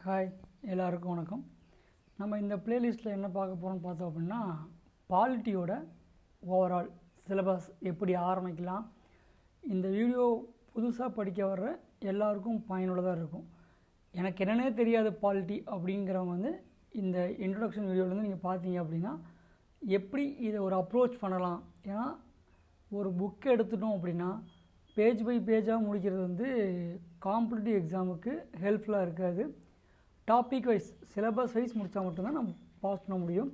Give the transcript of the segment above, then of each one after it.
Hi, எல்லாருக்கும் வணக்கம். நம்ம இந்த பிளேலிஸ்ட்டில் என்ன பார்க்க போகிறோம்னு பார்த்தோம் அப்படின்னா, பாலிட்டியோட ஓவரால் சிலபஸ் எப்படி ஆரம்பிக்கலாம். இந்த வீடியோ புதுசாக படிக்க வர்ற எல்லாருக்கும் பயனுள்ளதாக இருக்கும். எனக்கு என்னன்னே தெரியாது பாலிட்டி அப்படிங்கிறவங்க வந்து இந்த இன்ட்ரொடக்ஷன் வீடியோலேருந்து நீங்கள் பார்த்தீங்க அப்படின்னா எப்படி இதை ஒரு அப்ரோச் பண்ணலாம். ஏன்னா ஒரு புக்கை எடுத்துட்டோம் அப்படின்னா பேஜ் பை பேஜாக முடிக்கிறது வந்து காம்படிட்டிவ் எக்ஸாமுக்கு ஹெல்ப்ஃபுல்லாக இருக்காது. டாபிக் வைஸ் சிலபஸ் வைஸ் முடித்தா மட்டும்தான் நம்ம பாஸ் பண்ண முடியும்.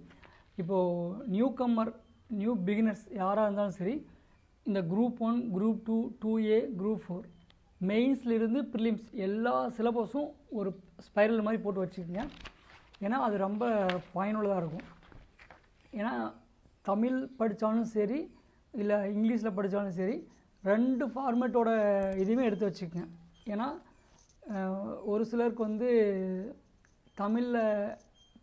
இப்போது நியூ கம்மர், நியூ பிகினர்ஸ் யாராக இருந்தாலும் சரி, இந்த குரூப் 1, குரூப் 2, 2A, குரூப் 4 மெயின்ஸ்லேருந்து ப்ரிலிம்ஸ் எல்லா சிலபஸும் ஒரு ஸ்பைரல் மாதிரி போட்டு வச்சுக்கோங்க. ஏன்னா அது ரொம்ப பயனுள்ளதாக இருக்கும். ஏன்னா தமிழ் படித்தாலும் சரி இல்லை இங்கிலீஷில் படித்தாலும் சரி, 2 ஃபார்மேட்டோட இதுவுமே எடுத்து வச்சுக்கோங்க. ஏன்னா ஒரு சிலருக்கு வந்து தமிழில்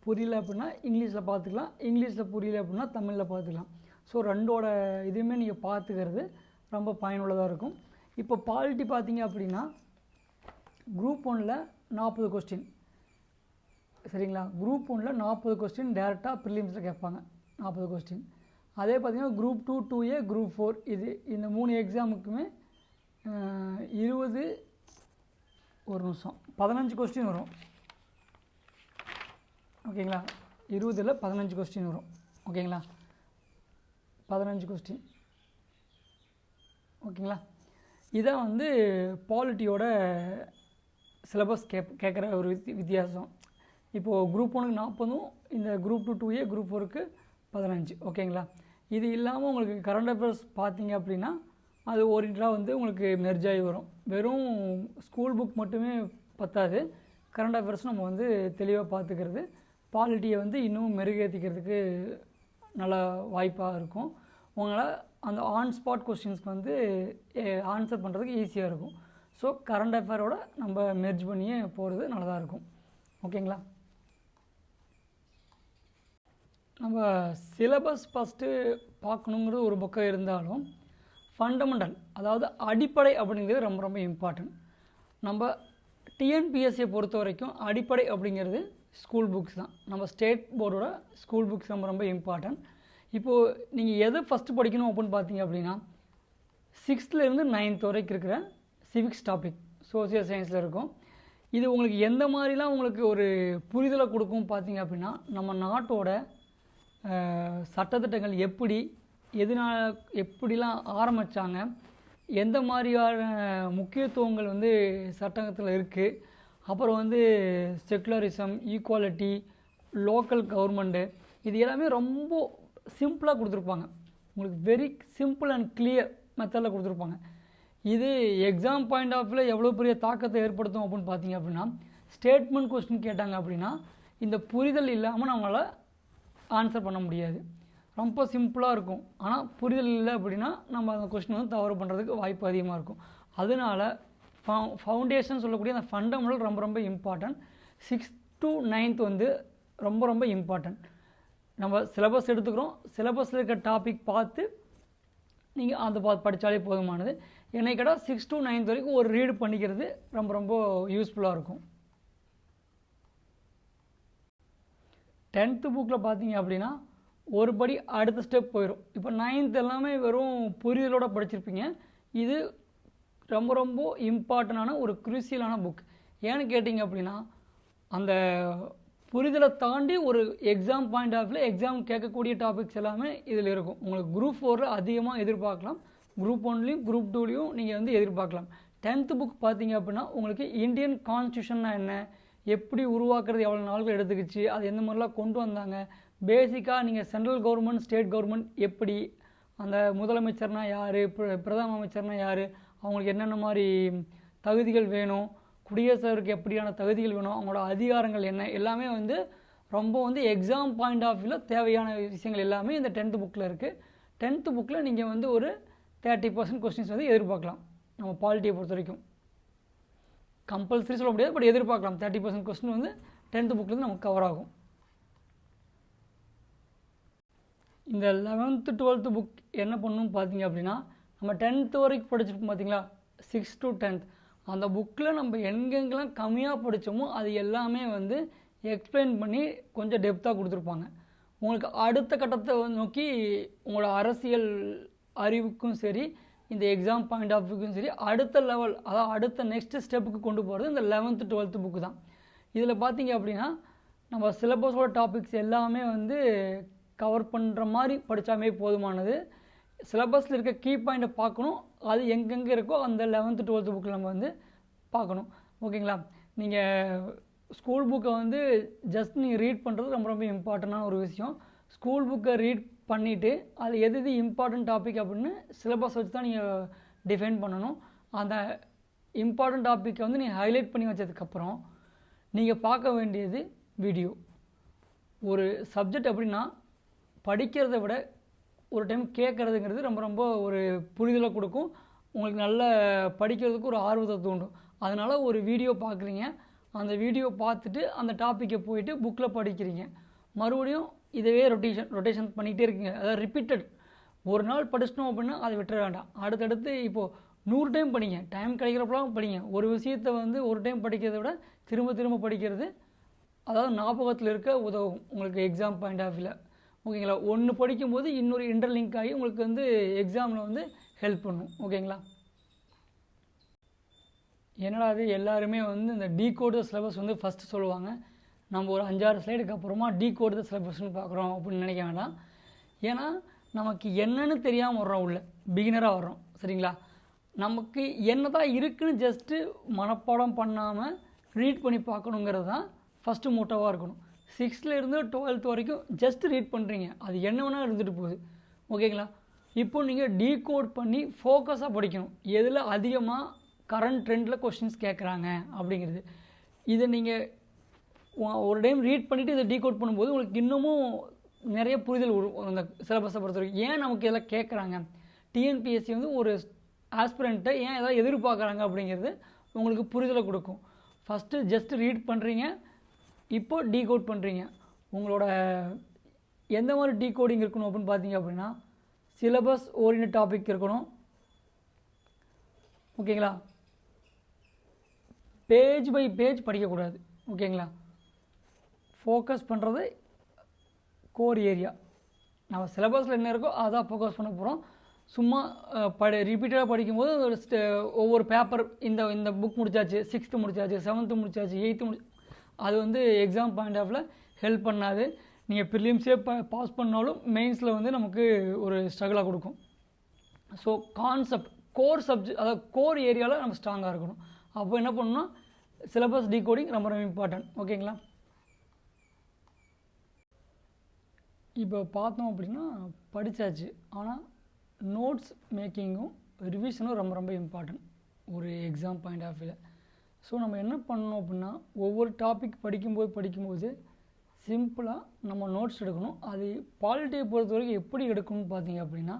புரியல அப்படின்னா இங்கிலீஷில் பார்த்துக்கலாம், இங்கிலீஷில் புரியல அப்படின்னா தமிழில் பார்த்துக்கலாம். ஸோ 2ஓட இதுவுமே நீங்கள் பார்த்துக்கிறது ரொம்ப பயனுள்ளதாக இருக்கும். இப்போ பாலிட்டி பார்த்தீங்க அப்படின்னா குரூப் 1ல் 40 கொஸ்டின், சரிங்களா? குரூப் 1ல் 40 கொஸ்டின் டேரெக்டாக ப்ரிலிம்ஸில் கேட்பாங்க, 40 கொஸ்டின். அதே பார்த்திங்கன்னா குரூப் 2, 2A, குரூப் 4 இந்த 3 எக்ஸாமுக்குமே 15 கொஸ்டின் வரும். ஓகேங்களா? 20ல் 15 கொஸ்டின் வரும். ஓகேங்களா? 15 கொஸ்டின். ஓகேங்களா? இதான் வந்து பாலிட்டியோட சிலபஸ் கேட்குற ஒரு வித்தியாசம். இப்போது குரூப் 1க்கு 40, இந்த குரூப் 2, 2A, குரூப் 4க்கு 15. ஓகேங்களா? இது இல்லாமல் உங்களுக்கு கரண்ட் அஃபேர்ஸ் பார்த்தீங்க அப்படின்னா அது ஓரியன்டாக வந்து உங்களுக்கு மெர்ஜ் ஆகி வரும். வெறும் ஸ்கூல் புக் மட்டுமே பத்தாது, கரண்ட் அஃபேர்ஸ் நம்ம வந்து தெளிவாக பார்த்துக்கிறது பாலிட்டியை வந்து இன்னும் மெருகேற்றிக்கிறதுக்கு நல்ல வாய்ப்பாக இருக்கும். உங்களால் அந்த ஆன் ஸ்பாட் கொஸ்டின்ஸ்க்கு வந்து ஆன்சர் பண்ணுறதுக்கு ஈஸியாக இருக்கும். ஸோ கரண்ட் அஃபேரோட நம்ம மெர்ஜ் பண்ணியே போகிறது நல்லதாக இருக்கும். ஓகேங்களா? நம்ம சிலபஸ் ஃபஸ்ட்டு பார்க்கணுங்கிறது ஒரு பக்கம் இருந்தாலும் ஃபண்டமெண்டல், அதாவது அடிப்படை அப்படிங்கிறது ரொம்ப ரொம்ப இம்பார்ட்டன்ட். நம்ம டிஎன்பிஎஸ்சியை பொறுத்த வரைக்கும் அடிப்படை அப்படிங்கிறது ஸ்கூல் புக்ஸ் தான். நம்ம ஸ்டேட் போர்டோட ஸ்கூல் புக்ஸ் ரொம்ப ரொம்ப இம்பார்ட்டன்ட். இப்போது நீங்கள் எதை ஃபஸ்ட்டு படிக்கணும் அப்படின்னு பார்த்தீங்க அப்படின்னா 6th-லேருந்து 9th வரைக்கும் இருக்கிற சிவிக்ஸ் டாபிக் சோசியல் சயின்ஸில் இருக்கும். இது உங்களுக்கு எந்த மாதிரிலாம் உங்களுக்கு ஒரு புரிதலை கொடுக்கும் பார்த்தீங்க அப்படின்னா, நம்ம நாட்டோட சட்டத்திட்டங்கள் எதனால் எப்படிலாம் ஆரம்பித்தாங்க, எந்த மாதிரியான முக்கியத்துவங்கள் வந்து சட்டத்தில் இருக்குது, அப்புறம் வந்து செக்குலரிசம், ஈக்குவாலிட்டி, லோக்கல் கவர்மெண்ட்டு, இது எல்லாமே ரொம்ப சிம்பிளாக கொடுத்துருப்பாங்க. உங்களுக்கு வெரி சிம்பிள் அண்ட் கிளியர் மெத்தடில் கொடுத்துருப்பாங்க. இது எக்ஸாம் பாயிண்ட் ஆஃப் வியூவில் எவ்வளோ பெரிய தாக்கத்தை ஏற்படுத்தும் அப்படின்னு பார்த்தீங்க அப்படின்னா, ஸ்டேட்மெண்ட் கொஸ்டின் கேட்டாங்க அப்படின்னா இந்த புரிதல் இல்லாமல் நம்மளால் ஆன்சர் பண்ண முடியாது. ரொம்ப சிம்பிளாக இருக்கும். ஆனால் புரிதல் இல்லை அப்படின்னா நம்ம அந்த கொஸ்டின் வந்து தவறு பண்ணுறதுக்கு வாய்ப்பு அதிகமாக இருக்கும். அதனால் ஃபவுண்டேஷன் சொல்லக்கூடிய அந்த ஃபண்டமெண்டல் ரொம்ப ரொம்ப இம்பார்ட்டன்ட். 6th to 9th வந்து ரொம்ப ரொம்ப இம்பார்ட்டன்ட். நம்ம சிலபஸ் எடுத்துக்கிறோம், சிலபஸில் இருக்க டாபிக் பார்த்து நீங்கள் அந்த படித்தாலே போதுமானது. என்னை கேட்டால் 6th to 9th வரைக்கும் ஒரு ரீடு பண்ணிக்கிறது ரொம்ப ரொம்ப யூஸ்ஃபுல்லாக இருக்கும். 10th புக்கில் பார்த்தீங்க அப்படின்னா ஒரு படி அடுத்த ஸ்டெப் போயிடும். இப்போ 9th எல்லாமே வெறும் புரிதலோடு படிச்சிருப்பீங்க. இது ரொம்ப ரொம்ப இம்பார்ட்டண்டான ஒரு குரூசியலான புக். ஏன்னு கேட்டிங்க அப்படின்னா அந்த புரிதலை தாண்டி ஒரு எக்ஸாம் பாயிண்ட் ஆஃப் வியூவில் எக்ஸாம் கேட்கக்கூடிய டாபிக்ஸ் எல்லாமே இதில் இருக்கும். உங்களுக்கு குரூப் 4 அதிகமாக எதிர்பார்க்கலாம், குரூப் 1லேயும் குரூப் 2லேயும் நீங்கள் வந்து எதிர்பார்க்கலாம். 10th புக் பார்த்தீங்க அப்படின்னா உங்களுக்கு இந்தியன் கான்ஸ்டியூஷன்னா என்ன, எப்படி உருவாக்குறது, எவ்வளோ நாட்கள் எடுத்துக்கிச்சு, அது எந்த மாதிரிலாம் கொண்டு வந்தாங்க, பேசிக்காக நீங்கள் சென்ட்ரல் கவர்மெண்ட், ஸ்டேட் கவர்மெண்ட் எப்படி, அந்த முதலமைச்சர்னா யார், பிரதம அமைச்சர்னா யார், அவங்களுக்கு என்னென்ன மாதிரி தகுதிகள் வேணும், குடியரசுக்கு எப்படியான தகுதிகள் வேணும், அவங்களோட அதிகாரங்கள் என்ன, எல்லாமே வந்து ரொம்ப வந்து எக்ஸாம் பாயிண்ட் ஆஃப் வியூவில் தேவையான விஷயங்கள் எல்லாமே இந்த 10th புக்கில் இருக்குது. 10th புக்கில் நீங்கள் வந்து ஒரு 30% கொஸ்டின்ஸ் வந்து எதிர்பார்க்கலாம். நம்ம பாலிட்டியை பொறுத்த வரைக்கும் கம்பல்சரி சொல்ல முடியாது, பட் எதிர்பார்க்கலாம். 30% கொஸ்டின் வந்து 10th புக்லேருந்து நமக்கு கவர் ஆகும். இந்த 11th 12th புக் என்ன பண்ணணும் பார்த்தீங்க அப்படின்னா, நம்ம 10th வரைக்கும் படிச்சிருப்போம் பார்த்தீங்களா, 6th to 10th அந்த புக்கில் நம்ம எங்கெங்கெல்லாம் கம்மியாக படித்தோமோ அது எல்லாமே வந்து எக்ஸ்பிளைன் பண்ணி கொஞ்சம் டெப்த்தாக கொடுத்துருப்பாங்க. உங்களுக்கு அடுத்த கட்டத்தை நோக்கி உங்களோட அரசியல் அறிவுக்கும் சரி, இந்த எக்ஸாம் பாயிண்ட் ஆஃப் வியூக்கும் சரி, அடுத்த லெவல், அதாவது அடுத்த நெக்ஸ்ட் ஸ்டெப்புக்கு கொண்டு போகிறது இந்த 11th 12th புக்கு தான். இதில் பார்த்தீங்க அப்படின்னா நம்ம சிலபஸோட டாபிக்ஸ் எல்லாமே வந்து கவர் பண்ணுற மாதிரி படித்தாமே போதுமானது. சிலபஸில் இருக்க கீ பாயிண்ட்டை பார்க்கணும், அது எங்கெங்கே இருக்கோ அந்த 11th 12th புக்கில் நம்ம வந்து பார்க்கணும். ஓகேங்களா? நீங்கள் ஸ்கூல் புக்கை வந்து ஜஸ்ட் நீங்கள் ரீட் பண்ணுறது ரொம்ப ரொம்ப இம்பார்ட்டண்டான ஒரு விஷயம். ஸ்கூல் புக்கை ரீட் பண்ணிவிட்டு அது எது இம்பார்ட்டன்ட் டாபிக் அப்படின்னு சிலபஸ் வச்சு தான் நீங்கள் டிஃபைன் பண்ணணும். அந்த இம்பார்ட்டன்ட் டாப்பிக்கை வந்து நீங்கள் ஹைலைட் பண்ணி வச்சதுக்கப்புறம் நீங்கள் பார்க்க வேண்டியது வீடியோ. ஒரு சப்ஜெக்ட் அப்படின்னா படிக்கிறத விட ஒரு டைம் கேட்குறதுங்கிறது ரொம்ப ரொம்ப ஒரு புரிதலை கொடுக்கும். உங்களுக்கு நல்ல படிக்கிறதுக்கு ஒரு ஆர்வத்தை தூண்டும். அதனால் ஒரு வீடியோ பார்க்குறீங்க, அந்த வீடியோ பார்த்துட்டு அந்த டாப்பிக்கை போயிட்டு புக்கில் படிக்கிறீங்க, மறுபடியும் இதவே ரொட்டேஷன் பண்ணிகிட்டே இருக்கீங்க. அதாவது ரிப்பீட்டட். ஒரு நாள் படிச்சிட்டோம் அப்படின்னா அதை விட்டுற வேண்டாம். அடுத்தடுத்து இப்போது 100 டைம் படிங்க, டைம் கிடைக்கிறப்பலாம் படிங்க. ஒரு விஷயத்தை வந்து ஒரு டைம் படிக்கிறத விட திரும்ப திரும்ப படிக்கிறது அதாவது ஞாபகத்தில் இருக்க உதவும் உங்களுக்கு எக்ஸாம் பாயிண்ட் ஆஃப் வியூவில். ஓகேங்களா? ஒன்று படிக்கும்போது இன்னொரு இன்டர்லிங்க் ஆகி உங்களுக்கு வந்து எக்ஸாமில் வந்து ஹெல்ப் பண்ணும். ஓகேங்களா? என்னடா அது எல்லாருமே வந்து இந்த டீகோட் த சிலபஸ் வந்து ஃபஸ்ட்டு சொல்லுவாங்க, நம்ம ஒரு 5-6 ஸ்லைடுக்கு அப்புறமா டீகோட் த சிலபஸ்ன்னு பார்க்குறோம் அப்படின்னு நினைக்க வேண்டாம். ஏன்னா நமக்கு என்னன்னு தெரியாமல் வர்றோம், உள்ள பிகினராக வர்றோம். சரிங்களா? நமக்கு என்ன தான் இருக்குதுன்னு ஜஸ்ட்டு மனப்பாடம் பண்ணாமல் ரீட் பண்ணி பார்க்கணுங்கிறது தான் ஃபஸ்ட்டு மோட்டோவாக இருக்கணும். 6th-லேருந்து 12th வரைக்கும் ஜஸ்ட் ரீட் பண்ணுறீங்க, அது என்ன வேணால் இருந்துட்டு போகுது. ஓகேங்களா? இப்போ நீங்கள் டீகோட் பண்ணி ஃபோக்கஸாக படிக்கணும், எதில் அதிகமாக கரண்ட் ட்ரெண்டில் கொஸ்டின்ஸ் கேட்குறாங்க அப்படிங்கிறது. இதை நீங்கள் ஒரு டைம் ரீட் பண்ணிவிட்டு இதை டீகோட் பண்ணும்போது உங்களுக்கு இன்னமும் நிறைய புரிதல் வரும் அந்த சிலபஸை பொறுத்த வரைக்கும். ஏன் நமக்கு இதெல்லாம் கேட்குறாங்க, டிஎன்பிஎஸ்சி வந்து ஒரு ஆஸ்பிரண்ட்டை ஏன் எதாவது எதிர்பார்க்குறாங்க அப்படிங்கிறது உங்களுக்கு புரிதலை கொடுக்கும். ஃபஸ்ட்டு ஜஸ்ட்டு ரீட் பண்ணுறீங்க, இப்போது டீகோட் பண்ணுறீங்க. உங்களோட எந்த மாதிரி டீகோடிங் இருக்கணும் அப்படின்னு பார்த்தீங்க அப்படின்னா சிலபஸ் ஓரியன்ட் டாபிக் இருக்கணும். ஓகேங்களா? பேஜ் பை பேஜ் படிக்கக்கூடாது. ஓகேங்களா? ஃபோக்கஸ் பண்ணுறது கோர் ஏரியா. நம்ம சிலபஸில் என்ன இருக்கோ அதான் ஃபோக்கஸ் பண்ண போகிறோம். சும்மா ரிப்பீட்டடாக படிக்கும்போது ஒவ்வொரு பேப்பர் இந்த புக் முடிச்சாச்சு, 6th முடிச்சாச்சு, 7th முடிச்சாச்சு, 8th அது வந்து எக்ஸாம் பாயிண்ட் ஆஃபில் ஹெல்ப் பண்ணாது. நீங்கள் ப்ரிலிம்ஸே பாஸ் பண்ணாலும் மெயின்ஸில் வந்து நமக்கு ஒரு ஸ்ட்ரகிளாக கொடுக்கும். ஸோ கான்செப்ட் கோர் சப்ஜெக்ட், அதாவது கோர் ஏரியாவில் நம்ம ஸ்ட்ராங்காக இருக்கணும். அப்போ என்ன பண்ணணும்னா சிலபஸ் டீகோடிங் ரொம்ப ரொம்ப இம்பார்ட்டன்ட். ஓகேங்களா? இப்போ பார்த்தோம் அப்படின்னா படித்தாச்சு, ஆனால் நோட்ஸ் மேக்கிங்கும் ரிவிஷனும் ரொம்ப ரொம்ப இம்பார்ட்டன்ட் ஒரு எக்ஸாம் பாயிண்ட் ஆஃப் வியூவில். ஸோ நம்ம என்ன பண்ணணும் அப்படின்னா ஒவ்வொரு டாபிக் படிக்கும்போது சிம்பிளாக நம்ம நோட்ஸ் எடுக்கணும். அது பாலிட்டியை பொறுத்த வரைக்கும் எப்படி எடுக்கணும்னு பார்த்தீங்க அப்படின்னா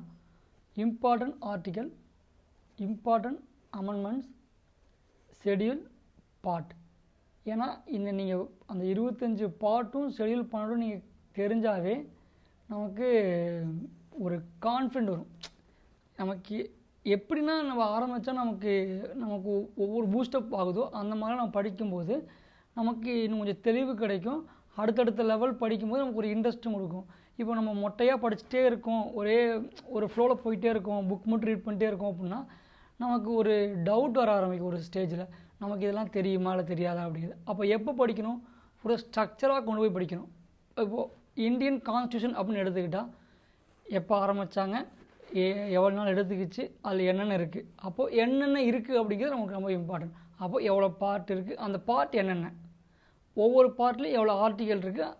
important article, important amendments, schedule, part. ஏன்னா இந்த நீங்கள் அந்த 25 பார்ட்டும் ஷெடியூல் பண்ணட்டும் நீங்கள் தெரிஞ்சாவே நமக்கு ஒரு கான்ஃபிடென்ட் வரும். நமக்கு எப்படின்னா நம்ம ஆரம்பித்தா நமக்கு ஒவ்வொரு பூஸ்டப் ஆகுதோ அந்த மாதிரி நம்ம படிக்கும்போது நமக்கு இன்னும் கொஞ்சம் தெளிவு கிடைக்கும். அடுத்தடுத்த லெவல் படிக்கும்போது நமக்கு ஒரு இன்ட்ரெஸ்ட்டும் கொடுக்கும். இப்போ நம்ம மொட்டையாக படிச்சுட்டே இருக்கோம், ஒரே ஒரு ஃப்ளோவில் போயிட்டே இருக்கோம், புக் மட்டும் ரீட் பண்ணிட்டே இருக்கோம் அப்படின்னா நமக்கு ஒரு டவுட் வர ஆரம்பிக்கும் ஒரு ஸ்டேஜில், நமக்கு இதெல்லாம் தெரியுமா இல்லை தெரியாதா அப்படிங்கிறது. அப்போ எப்போ படிக்கணும், ஒரு ஸ்ட்ரக்சராக கொண்டு போய் படிக்கணும். இப்போது இந்தியன் கான்ஸ்டியூஷன் அப்படின்னு எடுத்துக்கிட்டால் எப்போ ஆரம்பித்தாங்க, எவ்வளோ நாள் எடுத்துக்கிச்சு, அதில் என்னென்ன இருக்குது, அப்போது என்னென்ன இருக்குது அப்படிங்கிறது நமக்கு ரொம்ப இம்பார்ட்டன்ட். அப்போது எவ்வளோ பார்ட் இருக்குது, அந்த பார்ட் என்னென்ன, ஒவ்வொரு பார்ட்லேயும் எவ்வளோ ஆர்டிக்கல் இருக்குது,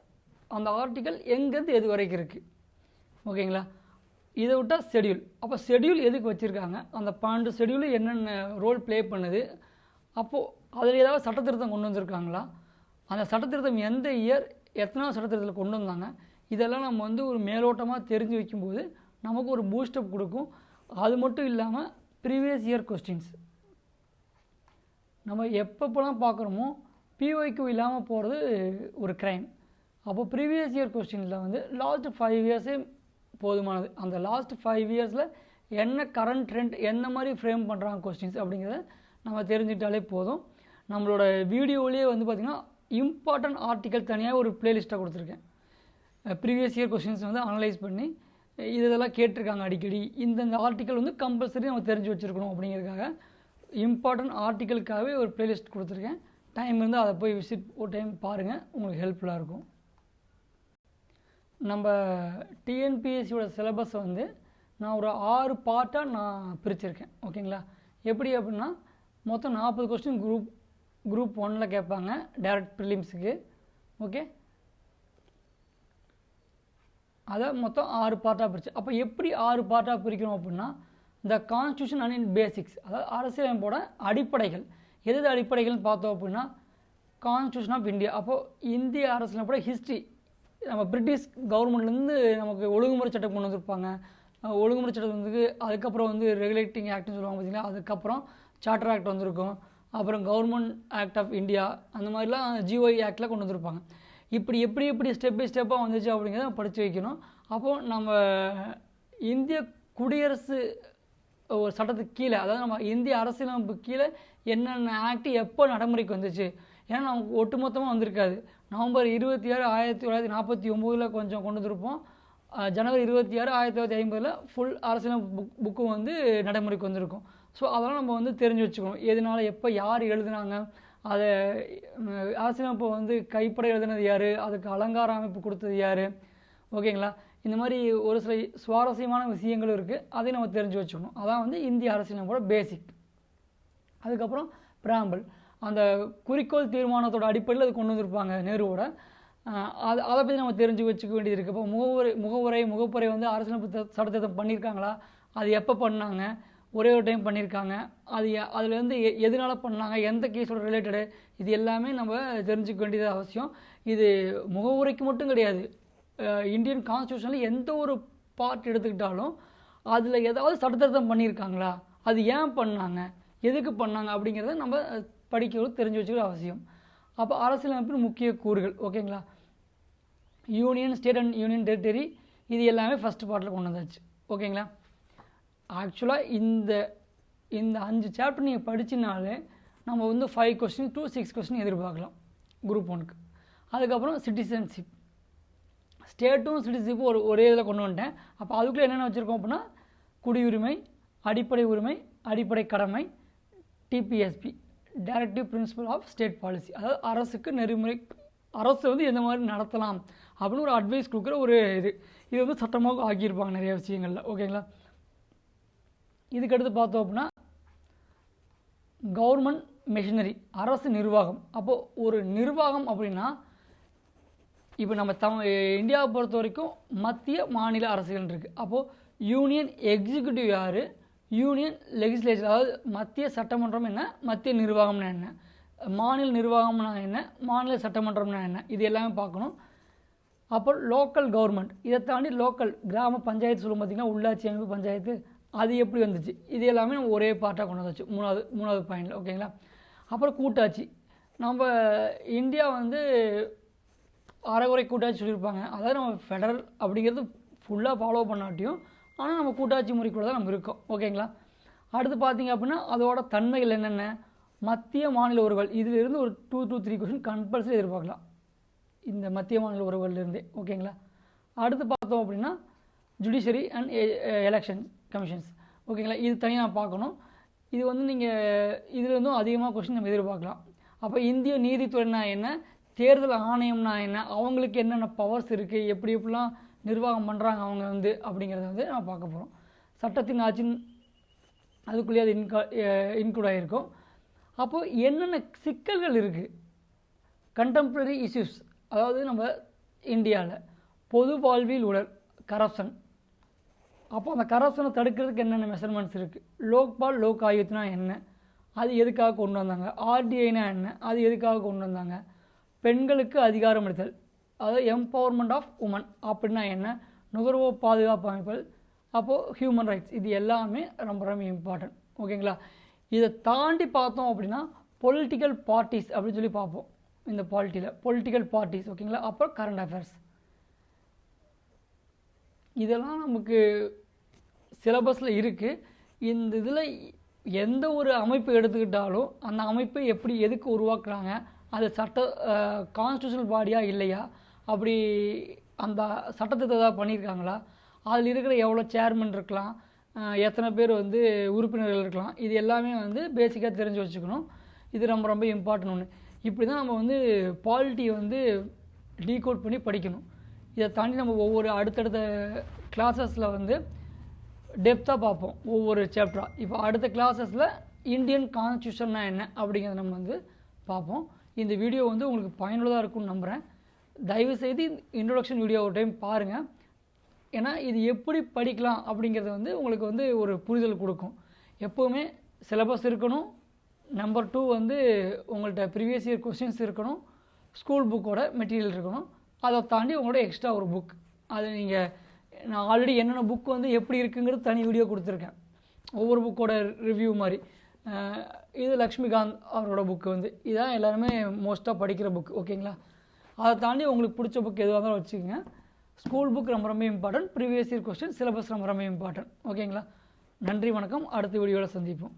அந்த ஆர்டிக்கல் எங்கேருந்து எது வரைக்கும் இருக்குது. ஓகேங்களா? இதை விட்டால் ஷெடியூல். அப்போ ஷெடியூல் எதுக்கு வச்சுருக்காங்க, அந்த 12 ஷெடியூலு என்னென்ன ரோல் ப்ளே பண்ணுது, அப்போது அதில் ஏதாவது சட்டத்திருத்தம் கொண்டு வந்திருக்காங்களா, அந்த சட்டத்திருத்தம் எந்த இயர் எத்தனாவது சட்டத்திருத்தத்தில் கொண்டு வந்தாங்க, இதெல்லாம் நம்ம வந்து ஒரு மேலோட்டமாக தெரிஞ்சு வைக்கும்போது நமக்கு ஒரு பூஸ்டப் கொடுக்கும். அது மட்டும் இல்லாமல் ப்ரீவியஸ் இயர் கொஸ்டின்ஸ் நம்ம எப்பப்போலாம் பார்க்குறோமோ பிஒய்க்கு இல்லாமல் போகிறது ஒரு க்ரைம். அப்போ ப்ரீவியஸ் இயர் கொஸ்டினில் வந்து லாஸ்ட் 5 இயர்ஸே போதுமானது. அந்த லாஸ்ட் 5 இயர்ஸில் என்ன கரண்ட் ட்ரெண்ட், என்ன மாதிரி ஃப்ரேம் பண்ணுறாங்க கொஸ்டின்ஸ் அப்படிங்கிறத நம்ம தெரிஞ்சுக்கிட்டாலே போதும். நம்மளோட வீடியோவிலே வந்து பார்த்திங்கன்னா இம்பார்ட்டன்ட் ஆர்டிக்கல் தனியாக ஒரு ப்ளேலிஸ்ட்டாக கொடுத்துருக்கேன். ப்ரீவியஸ் இயர் கொஸ்டின்ஸ் வந்து அனலைஸ் பண்ணி இதெல்லாம் கேட்டிருக்காங்க அடிக்கடி, இந்தந்த ஆர்டிக்கல் வந்து கம்பல்சரி நம்ம தெரிஞ்சு வச்சுருக்கணும் அப்படிங்கிறதுக்காக இம்பார்ட்டன்ட் ஆர்டிக்கலுக்காகவே ஒரு ப்ளேலிஸ்ட் கொடுத்துருக்கேன். டைம் இருந்தால் அதை போய் விசிட் ஒரு டைம் பாருங்கள், உங்களுக்கு ஹெல்ப்ஃபுல்லாக இருக்கும். நம்ம டிஎன்பிஎஸ்சியோட சிலபஸை வந்து நான் ஒரு 6 பார்ட்டாக நான் பிரிச்சிருக்கேன். ஓகேங்களா? எப்படி அப்படின்னா மொத்தம் 40 கொஸ்டின் குரூப் 1ல் கேட்பாங்க டைரக்ட் ப்ரிலிம்ஸுக்கு. ஓகே, அதை மொத்தம் 6 பார்ட்டாக பிரிச்சு. அப்போ எப்படி 6 பார்ட்டாக பிரிக்கணும் அப்படின்னா, இந்த கான்ஸ்டியூஷன் அண்ட் இன் பேசிக்ஸ், அதாவது அரசியலமைப்போட அடிப்படைகள். எது அடிப்படைகள்னு பார்த்தோம் அப்படின்னா கான்ஸ்டியூஷன் ஆஃப் இந்தியா. அப்போது இந்திய அரசியலமைப்போட ஹிஸ்ட்ரி, நம்ம பிரிட்டிஷ் கவர்மெண்ட்லேருந்து நமக்கு ஒழுங்குமுறை சட்டம் கொண்டு வந்திருப்பாங்க. ஒழுங்குமுறை சட்டம் வந்து அதுக்கப்புறம் வந்து ரெகுலேட்டிங் ஆக்ட்னு சொல்லுவாங்க பார்த்தீங்களா, அதுக்கப்புறம் சார்ட்டர் ஆக்ட் வந்திருக்கும், அப்புறம் கவர்மெண்ட் ஆக்ட் ஆஃப் இந்தியா, அந்த மாதிரிலாம் ஜிஓஐ ஆக்டில் கொண்டு வந்திருப்பாங்க. இப்படி எப்படி ஸ்டெப் பை ஸ்டெப்பாக வந்துச்சு அப்படிங்கிறத படித்து வைக்கணும். அப்போது நம்ம இந்திய குடியரசு ஒரு சட்டத்துக்கு கீழே, அதாவது நம்ம இந்திய அரசியலமைப்பு கீழே என்னென்ன ஆக்ட் எப்போ நடைமுறைக்கு வந்துச்சு, ஏன்னா நமக்கு ஒட்டுமொத்தமாக வந்திருக்காது. நவம்பர் 26, 1949 கொஞ்சம் கொண்டு வந்திருப்போம். ஜனவரி 26, 1950 ஃபுல் அரசியலமைப்பு புக்கும் வந்து நடைமுறைக்கு வந்திருக்கும். ஸோ அதெல்லாம் நம்ம வந்து தெரிஞ்சு வச்சுக்கணும். எதனால் எப்போ யார் எழுதுனாங்க, அதை அரசியலமைப்பை வந்து கைப்பட எழுதுனது யார், அதுக்கு அலங்கார அமைப்பு கொடுத்தது யார். ஓகேங்களா? இந்த மாதிரி ஒரு சில சுவாரஸ்யமான விஷயங்களும் இருக்குது, அதையும் நம்ம தெரிஞ்சு வச்சுக்கணும். அதான் வந்து இந்திய அரசியலமைப்போட பேசிக். அதுக்கப்புறம் பிராம்பிள், அந்த குறிக்கோள் தீர்மானத்தோட அடிப்படையில் அது கொண்டு வந்திருப்பாங்க நேருவோட. அதை பற்றி நம்ம தெரிஞ்சு வச்சுக்க வேண்டியது இருக்குது. இப்போ முகப்புரை வந்து அரசியலமைப்பு சட்டத்திட்டம் பண்ணியிருக்காங்களா, அது எப்போ பண்ணாங்க, ஒரே ஒரு டைம் பண்ணியிருக்காங்க, அதுலேருந்து எதனால் பண்ணாங்க, எந்த கேஸோட ரிலேட்டடு, இது எல்லாமே நம்ம தெரிஞ்சுக்க வேண்டியது அவசியம். இது முகவுரைக்கு மட்டும் கிடையாது, இந்தியன் கான்ஸ்டியூஷனில் எந்த ஒரு பார்ட் எடுத்துக்கிட்டாலும் அதில் ஏதாவது சட்டத்திட்டம் பண்ணியிருக்காங்களா, அது ஏன் பண்ணாங்க, எதுக்கு பண்ணாங்க அப்படிங்கிறத நம்ம படிக்கிறது தெரிஞ்சு வச்சுக்கிற அவசியம். அப்போ அரசியலமைப்பின் முக்கிய கூறுகள். ஓகேங்களா? Union, state and union territory, இது எல்லாமே ஃபஸ்ட் பார்ட்டில் கொண்டு வந்தாச்சு. ஓகேங்களா? ஆக்சுவலாக இந்த 5 சாப்டர் நீங்கள் படிச்சினாலே நம்ம வந்து 5 கொஸ்டின் to 6 கொஸ்டின் எதிர்பார்க்கலாம் குரூப் 1க்கு. அதுக்கப்புறம் சிட்டிசன்ஷிப், ஸ்டேட்டும் சிட்டிசன்ஷிப்பும் ஒரே இதில் கொண்டு வந்துட்டேன். அப்போ அதுக்குள்ளே என்னென்ன வச்சுருக்கோம் அப்படின்னா குடியுரிமை, அடிப்படை உரிமை, அடிப்படை கடமை, DPSP, directive principle of state policy, அதாவது அரசுக்கு நெறிமுறை, அரசு வந்து எந்த மாதிரி நடத்தலாம் அப்படின்னு ஒரு அட்வைஸ் கொடுக்குற ஒரு இது வந்து சட்டமாக ஆக்கியிருப்பாங்க நிறைய விஷயங்களில். ஓகேங்களா? இதுக்கடுத்து பார்த்தோம் அப்படின்னா கவர்மெண்ட் மெஷினரி, அரசு நிர்வாகம். அப்போது ஒரு நிர்வாகம் அப்படின்னா இப்போ நம்ம இந்தியாவை பொறுத்த வரைக்கும் மத்திய மாநில அரசுகள் இருக்குது. அப்போது யூனியன் எக்ஸிக்யூட்டிவ் யார், யூனியன் லெஜிஸ்லேச்சர், அதாவது மத்திய சட்டமன்றம் என்ன, மத்திய நிர்வாகம்னா என்ன, மாநில நிர்வாகம்னா என்ன, மாநில சட்டமன்றம்னா என்ன, இது எல்லாமே பார்க்கணும். அப்போ லோக்கல் கவர்மெண்ட், இதை தாண்டி லோக்கல் கிராம பஞ்சாயத்து சொல்லும் பார்த்திங்கன்னா உள்ளாட்சி அமைப்பு பஞ்சாயத்து, அது எப்படி வந்துச்சு, இது எல்லாமே நம்ம ஒரே பார்ட்டாக கொண்டு வந்துச்சு மூணாவது பாயிண்டில். ஓகேங்களா? அப்புறம் கூட்டாட்சி, நம்ம இந்தியா வந்து அரைகுறை கூட்டாட்சி சொல்லியிருப்பாங்க, அதாவது நம்ம ஃபெடரல் அப்படிங்கிறது ஃபுல்லாக ஃபாலோ பண்ணாட்டியும் ஆனால் நம்ம கூட்டாட்சி முறைக்குள்ள தான் நம்ம இருக்கோம். ஓகேங்களா? அடுத்து பார்த்திங்க அப்படின்னா அதோட தன்மைகள் என்னென்ன, மத்திய மாநில உறவுகள், இதிலிருந்து ஒரு 2 to 3 கொஸ்டின் கம்பல்சரி எதிர்பார்க்கலாம் இந்த மத்திய மாநில உறவுகள்லேருந்தே. ஓகேங்களா? அடுத்து பார்த்தோம் அப்படின்னா ஜுடிஷரி அண்ட் எலெக்ஷன் கமிஷன்ஸ். ஓகேங்களா? இது தனியாக பார்க்கணும். இது வந்து நீங்கள் இதுலேருந்தும் அதிகமாக கொஸ்டின் நம்ம எதிர்பார்க்கலாம். அப்போ இந்திய நீதித்துறைனா என்ன, தேர்தல் ஆணையம்னா என்ன, அவங்களுக்கு என்னென்ன பவர்ஸ் இருக்குது, எப்படிலாம் நிர்வாகம் பண்ணுறாங்க அவங்க வந்து அப்படிங்கிறத வந்து நம்ம பார்க்க போகிறோம். சட்டத்தின் ஆட்சின் அதுக்குள்ளேயே அது இன்க்ளூட் ஆகிருக்கும். அப்போது என்னென்ன சிக்கல்கள் இருக்குது, கண்டெம்பரரி இஷ்யூஸ், அதாவது நம்ம இந்தியாவில் பொது வாழ்வில் உள்ள கரப்ஷன், அப்போ அந்த கரப்ஷனை தடுக்கிறதுக்கு என்னென்ன மெஷர்மெண்ட்ஸ் இருக்குது, லோக்பால் லோக் ஆயுத்னா என்ன, அது எதுக்காக கொண்டு வந்தாங்க, ஆர்டிஐனா என்ன, அது எதுக்காக கொண்டு வந்தாங்க, பெண்களுக்கு அதிகாரம் அளித்தல், அதாவது எம்பவர்மெண்ட் ஆஃப் உமன் அப்படின்னா என்ன, நுகர்வோர் பாதுகாப்பு அமைப்புகள், அப்போது ஹியூமன் ரைட்ஸ், இது எல்லாமே ரொம்ப ரொம்ப இம்பார்ட்டன்ட். ஓகேங்களா? இதை தாண்டி பார்த்தோம் அப்படின்னா பொலிட்டிக்கல் பார்ட்டிஸ் அப்படின்னு சொல்லி பார்ப்போம் இந்த பொலிட்டிக்கல் பார்ட்டிஸ். ஓகேங்களா? அப்புறம் கரண்ட் அஃபேர்ஸ், இதெல்லாம் நமக்கு சிலபஸில் இருக்குது. இந்த இதில் எந்த ஒரு அமைப்பு எடுத்துக்கிட்டாலும் அந்த அமைப்பை எப்படி எதுக்கு உருவாக்குறாங்க, அது கான்ஸ்டியூஷனல் பாடியா இல்லையா, அப்படி அந்த சட்டத்தை ஏதாவது பண்ணியிருக்காங்களா, அதில் இருக்கிற எவ்வளோ சேர்மன் இருக்கலாம், எத்தனை பேர் வந்து உறுப்பினர்கள் இருக்கலாம், இது எல்லாமே வந்து பேசிக்காக தெரிஞ்சு வச்சுக்கணும். இது ரொம்ப ரொம்ப இம்பார்ட்டன்ட் ஒன்று. இப்படி தான் நம்ம வந்து பாலிட்டியை வந்து டீகோட் பண்ணி படிக்கணும். இதை தாண்டி நம்ம ஒவ்வொரு அடுத்தடுத்த கிளாஸஸில் வந்து டெப்த்தாக பார்ப்போம் ஒவ்வொரு சாப்டராக. இப்போ அடுத்த கிளாஸஸில் இந்தியன் கான்ஸ்டியூஷன்னா என்ன அப்படிங்கிறத நம்ம வந்து பார்ப்போம். இந்த வீடியோ வந்து உங்களுக்கு பயனுள்ளதாக இருக்கும்னு நம்புகிறேன். தயவுசெய்து இன்ட்ரொடக்ஷன் வீடியோ ஒரு டைம் பாருங்கள். ஏன்னா இது எப்படி படிக்கலாம் அப்படிங்கிறது வந்து உங்களுக்கு வந்து ஒரு புரிதல் கொடுக்கும். எப்போவுமே சிலபஸ் இருக்கணும். நம்பர் 2 வந்து உங்கள்கிட்ட ப்ரீவியஸ் இயர் கொஸ்டின்ஸ் இருக்கணும். ஸ்கூல் புக்கோட மெட்டீரியல் இருக்கணும். அதை தாண்டி உங்களோட எக்ஸ்ட்ரா ஒரு புக், அது நான் ஆல்ரெடி என்னென்ன புக் வந்து எப்படி இருக்குங்கிறது தனி வீடியோ கொடுத்துருக்கேன், ஒவ்வொரு புக்கோட ரிவ்யூ மாதிரி. இது லக்ஷ்மிகாந்த் அவரோட புக்கு வந்து இதான் எல்லாருமே மோஸ்ட்டாக படிக்கிற புக். ஓகேங்களா? அதை தாண்டி உங்களுக்கு பிடிச்ச புக் எதுவாக இருந்தாலும் வச்சுக்கோங்க. ஸ்கூல் புக் ரொம்ப ரொம்ப important, previous year question, syllabus ரொம்ப ரொம்ப இம்பார்ட்டன்ட். ஓகேங்களா? நன்றி, வணக்கம். அடுத்த வீடியோவில் சந்திப்போம்.